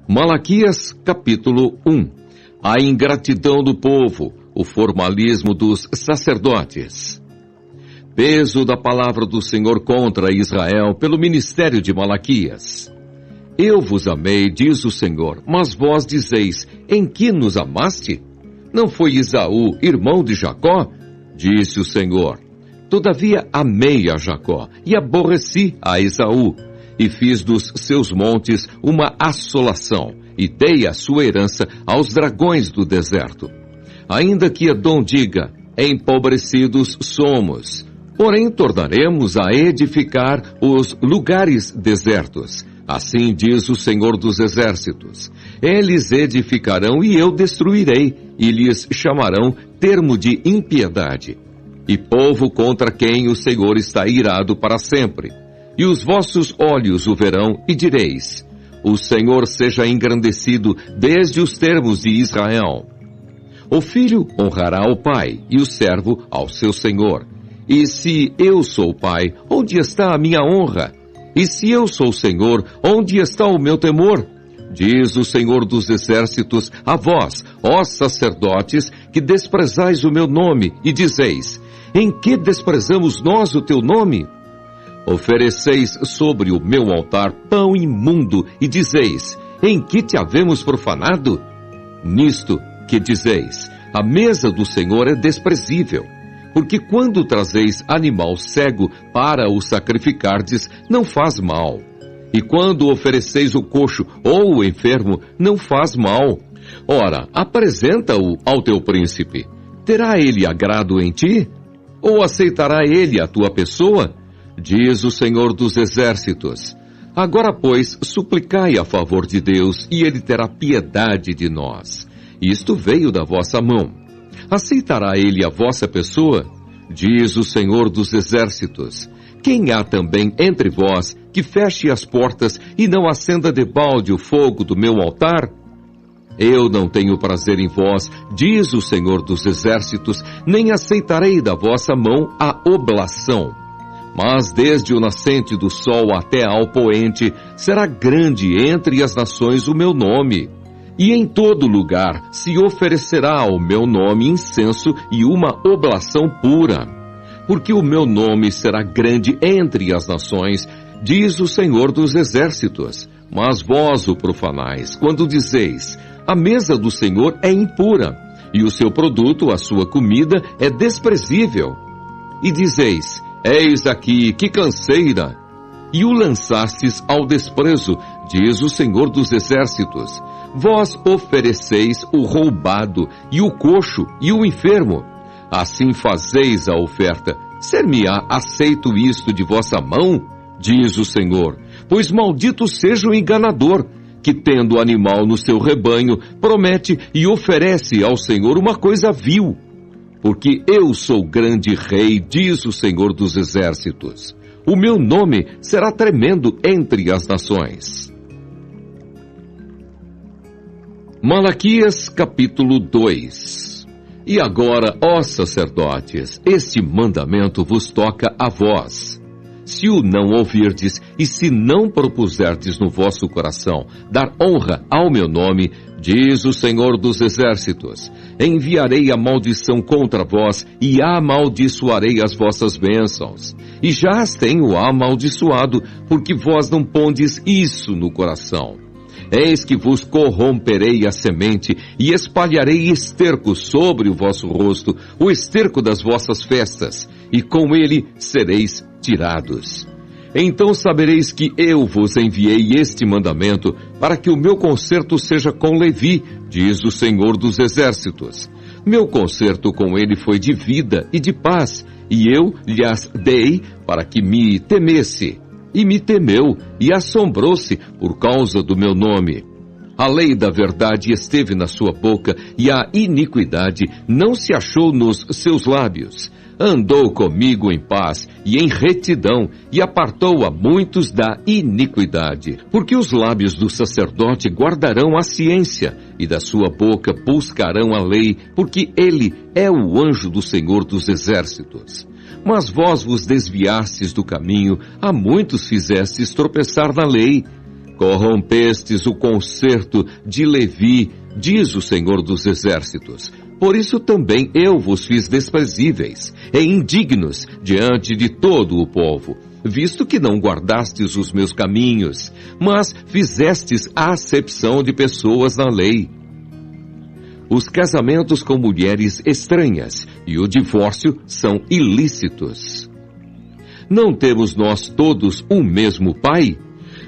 Malaquias, capítulo 1. A ingratidão do povo, o formalismo dos sacerdotes. Peso da palavra do Senhor contra Israel pelo ministério de Malaquias. Eu vos amei, diz o Senhor, mas vós dizeis, em que nos amaste? Não foi Esaú, irmão de Jacó? Disse o Senhor. Todavia amei a Jacó e aborreci a Esaú, e fiz dos seus montes uma assolação, e dei a sua herança aos dragões do deserto. Ainda que Edom diga, empobrecidos somos, porém tornaremos a edificar os lugares desertos. Assim diz o Senhor dos Exércitos. Eles edificarão e eu destruirei, e lhes chamarão termo de impiedade. E povo contra quem o Senhor está irado para sempre. E os vossos olhos o verão, e direis, o Senhor seja engrandecido desde os termos de Israel. O filho honrará o pai, e o servo ao seu senhor. E se eu sou pai, onde está a minha honra? E se eu sou senhor, onde está o meu temor? Diz o Senhor dos Exércitos a vós, ó sacerdotes, que desprezais o meu nome, e dizeis, em que desprezamos nós o teu nome? Ofereceis sobre o meu altar pão imundo, e dizeis, em que te havemos profanado? Nisto que dizeis, a mesa do Senhor é desprezível, porque quando trazeis animal cego para o sacrificardes, não faz mal. E quando ofereceis o coxo ou o enfermo, não faz mal. Ora, apresenta-o ao teu príncipe. Terá ele agrado em ti? Ou aceitará ele a tua pessoa? Diz o Senhor dos Exércitos. Agora, pois, suplicai a favor de Deus, e ele terá piedade de nós. Isto veio da vossa mão. Aceitará ele a vossa pessoa? Diz o Senhor dos Exércitos. Quem há também entre vós que feche as portas e não acenda debalde o fogo do meu altar? Eu não tenho prazer em vós, diz o Senhor dos Exércitos, nem aceitarei da vossa mão a oblação. Mas desde o nascente do sol até ao poente, será grande entre as nações o meu nome. E em todo lugar se oferecerá ao meu nome incenso e uma oblação pura. Porque o meu nome será grande entre as nações, diz o Senhor dos Exércitos. Mas vós o profanais, quando dizeis, a mesa do Senhor é impura, e o seu produto, a sua comida, é desprezível. E dizeis, eis aqui, que canseira! E o lançastes ao desprezo, diz o Senhor dos Exércitos. Vós ofereceis o roubado, e o coxo, e o enfermo. Assim fazeis a oferta. Ser-me-á aceito isto de vossa mão? Diz o Senhor. Pois maldito seja o enganador, que tendo animal no seu rebanho, promete e oferece ao Senhor uma coisa vil. Porque eu sou grande rei, diz o Senhor dos Exércitos. O meu nome será tremendo entre as nações. Malaquias, capítulo 2. E agora, ó sacerdotes, este mandamento vos toca a vós. Se o não ouvirdes, e se não propuserdes no vosso coração dar honra ao meu nome, diz o Senhor dos Exércitos, enviarei a maldição contra vós, e amaldiçoarei as vossas bênçãos. E já as tenho amaldiçoado, porque vós não pondes isso no coração. Eis que vos corromperei a semente, e espalharei esterco sobre o vosso rosto, o esterco das vossas festas, e com ele sereis tirados. Então sabereis que eu vos enviei este mandamento, para que o meu concerto seja com Levi, diz o Senhor dos Exércitos. Meu concerto com ele foi de vida e de paz, e eu lhes dei para que me temesse. E me temeu, e assombrou-se por causa do meu nome. A lei da verdade esteve na sua boca, e a iniquidade não se achou nos seus lábios. Andou comigo em paz e em retidão, e apartou a muitos da iniquidade. Porque os lábios do sacerdote guardarão a ciência, e da sua boca buscarão a lei, porque ele é o anjo do Senhor dos Exércitos. Mas vós vos desviastes do caminho, a muitos fizestes tropeçar na lei. Corrompestes o concerto de Levi, diz o Senhor dos Exércitos. Por isso também eu vos fiz desprezíveis e indignos diante de todo o povo, visto que não guardastes os meus caminhos, mas fizestes a acepção de pessoas na lei. Os casamentos com mulheres estranhas e o divórcio são ilícitos. Não temos nós todos um mesmo Pai?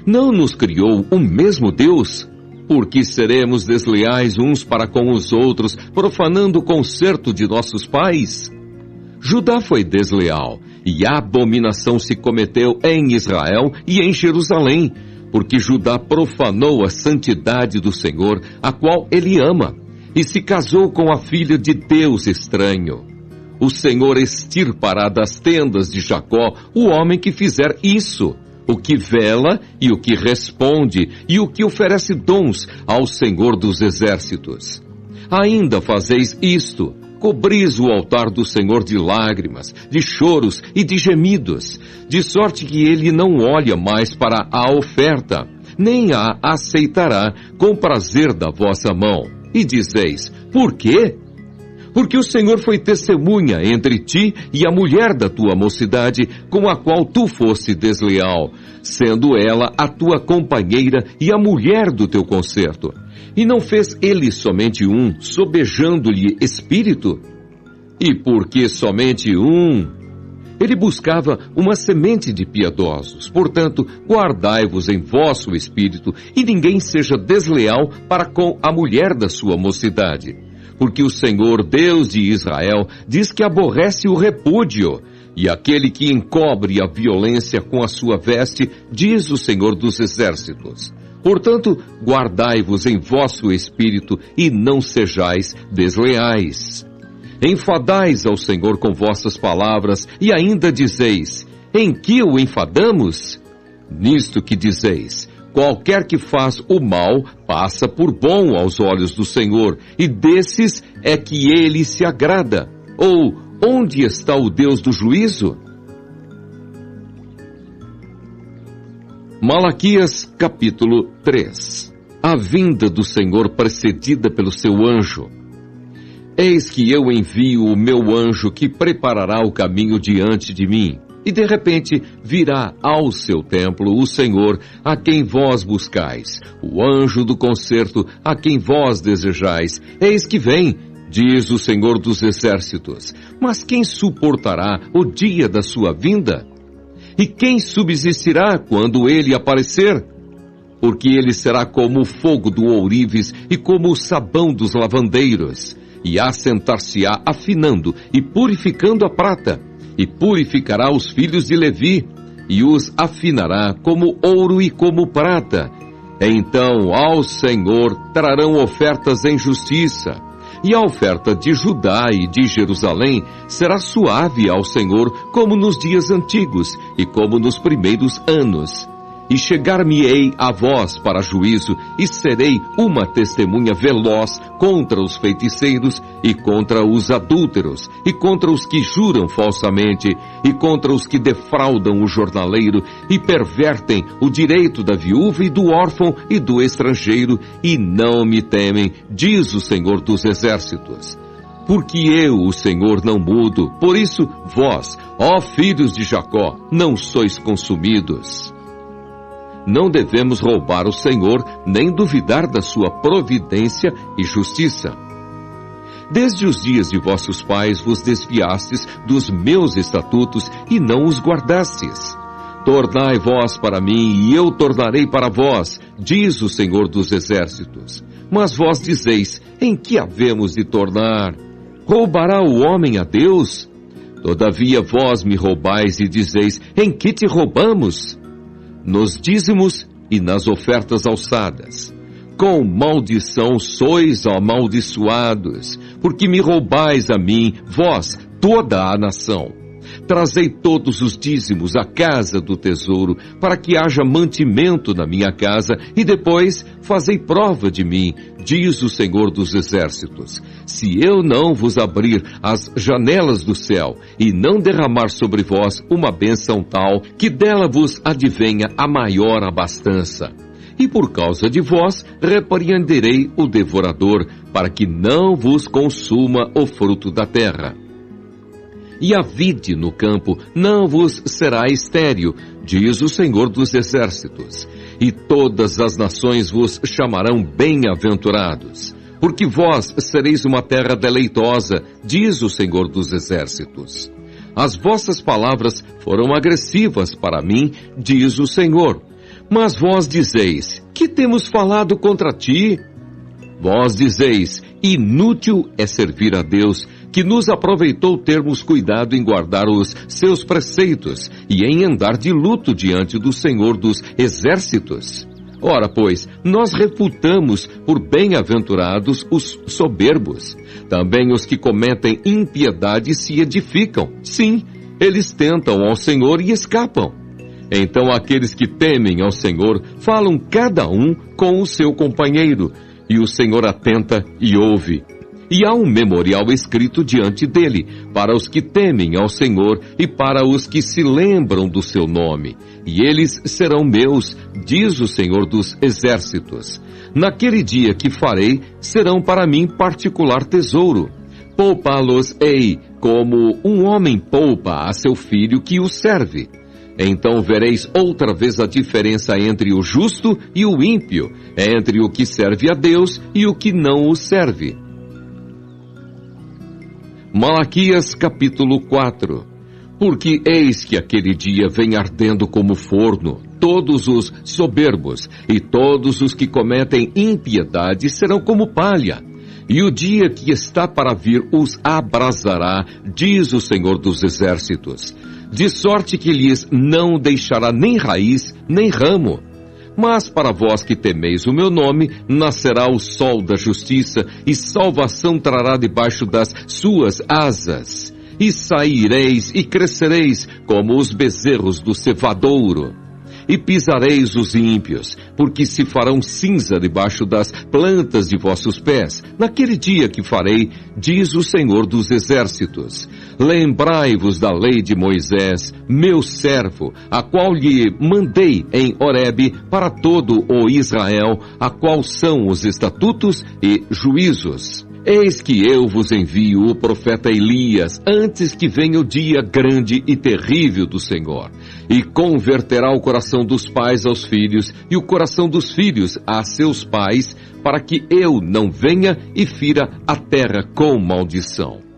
Não nos criou o mesmo Deus? Por que seremos desleais uns para com os outros, profanando o concerto de nossos pais? Judá foi desleal, e a abominação se cometeu em Israel e em Jerusalém, porque Judá profanou a santidade do Senhor, a qual ele ama, e se casou com a filha de Deus estranho. O Senhor extirpará das tendas de Jacó o homem que fizer isso, o que vela e o que responde e o que oferece dons ao Senhor dos Exércitos. Ainda fazeis isto, cobris o altar do Senhor de lágrimas, de choros e de gemidos, de sorte que ele não olha mais para a oferta, nem a aceitará com prazer da vossa mão. E dizeis, por quê? Porque o Senhor foi testemunha entre ti e a mulher da tua mocidade, com a qual tu foste desleal, sendo ela a tua companheira e a mulher do teu concerto. E não fez ele somente um, sobejando-lhe espírito? E porque somente um? Ele buscava uma semente de piedosos. Portanto, guardai-vos em vosso espírito, e ninguém seja desleal para com a mulher da sua mocidade. Porque o Senhor, Deus de Israel, diz que aborrece o repúdio, e aquele que encobre a violência com a sua veste, diz o Senhor dos Exércitos. Portanto, guardai-vos em vosso espírito, e não sejais desleais. Enfadais ao Senhor com vossas palavras, e ainda dizeis, em que o enfadamos? Nisto que dizeis, qualquer que faz o mal passa por bom aos olhos do Senhor, e desses é que ele se agrada. Ou, onde está o Deus do juízo? Malaquias capítulo 3. A vinda do Senhor precedida pelo seu anjo. Eis que eu envio o meu anjo que preparará o caminho diante de mim. E de repente virá ao seu templo o Senhor, a quem vós buscais, o anjo do concerto, a quem vós desejais. Eis que vem, diz o Senhor dos Exércitos. Mas quem suportará o dia da sua vinda? E quem subsistirá quando ele aparecer? Porque ele será como o fogo do ourives e como o sabão dos lavandeiros, e assentar-se-á afinando e purificando a prata, e purificará os filhos de Levi, e os afinará como ouro e como prata. Então ao Senhor trarão ofertas em justiça, e a oferta de Judá e de Jerusalém será suave ao Senhor, como nos dias antigos, e como nos primeiros anos. E chegar-me-ei a vós para juízo, e serei uma testemunha veloz contra os feiticeiros, e contra os adúlteros, e contra os que juram falsamente, e contra os que defraudam o jornaleiro, e pervertem o direito da viúva e do órfão e do estrangeiro, e não me temem, diz o Senhor dos Exércitos. Porque eu, o Senhor, não mudo, por isso vós, ó filhos de Jacó, não sois consumidos. Não devemos roubar o Senhor, nem duvidar da sua providência e justiça. Desde os dias de vossos pais vos desviastes dos meus estatutos e não os guardastes. Tornai vós para mim, e eu tornarei para vós, diz o Senhor dos Exércitos. Mas vós dizeis, em que havemos de tornar? Roubará o homem a Deus? Todavia vós me roubais e dizeis, em que te roubamos? Nos dízimos e nas ofertas alçadas. Com maldição sois amaldiçoados, porque me roubais a mim, vós, toda a nação. Trazei todos os dízimos à casa do tesouro, para que haja mantimento na minha casa, e depois fazei prova de mim, diz o Senhor dos Exércitos. Se eu não vos abrir as janelas do céu, e não derramar sobre vós uma bênção tal, que dela vos advenha a maior abastança. E por causa de vós, repreenderei o devorador, para que não vos consuma o fruto da terra. E a vide no campo não vos será estéril, diz o Senhor dos Exércitos. E todas as nações vos chamarão bem-aventurados, porque vós sereis uma terra deleitosa, diz o Senhor dos Exércitos. As vossas palavras foram agressivas para mim, diz o Senhor. Mas vós dizeis, que temos falado contra ti? Vós dizeis, inútil é servir a Deus, que nos aproveitou termos cuidado em guardar os seus preceitos e em andar de luto diante do Senhor dos Exércitos. Ora, pois, nós reputamos por bem-aventurados os soberbos. Também os que cometem impiedade se edificam. Sim, eles tentam ao Senhor e escapam. Então aqueles que temem ao Senhor falam cada um com o seu companheiro, e o Senhor atenta e ouve. E há um memorial escrito diante dele, para os que temem ao Senhor e para os que se lembram do seu nome. E eles serão meus, diz o Senhor dos Exércitos. Naquele dia que farei, serão para mim particular tesouro. Poupá-los-ei, como um homem poupa a seu filho que o serve. Então vereis outra vez a diferença entre o justo e o ímpio, entre o que serve a Deus e o que não o serve. Malaquias capítulo 4. Porque eis que aquele dia vem ardendo como forno, todos os soberbos e todos os que cometem impiedade serão como palha. E o dia que está para vir os abrasará, diz o Senhor dos Exércitos, de sorte que lhes não deixará nem raiz, nem ramo. Mas para vós que temeis o meu nome, nascerá o sol da justiça, e salvação trará debaixo das suas asas. E saireis e crescereis como os bezerros do cevadouro. E pisareis os ímpios, porque se farão cinza debaixo das plantas de vossos pés, naquele dia que farei, diz o Senhor dos Exércitos. Lembrai-vos da lei de Moisés, meu servo, a qual lhe mandei em Horebe para todo o Israel, a qual são os estatutos e juízos. Eis que eu vos envio o profeta Elias, antes que venha o dia grande e terrível do Senhor, e converterá o coração dos pais aos filhos, e o coração dos filhos a seus pais, para que eu não venha e fira a terra com maldição.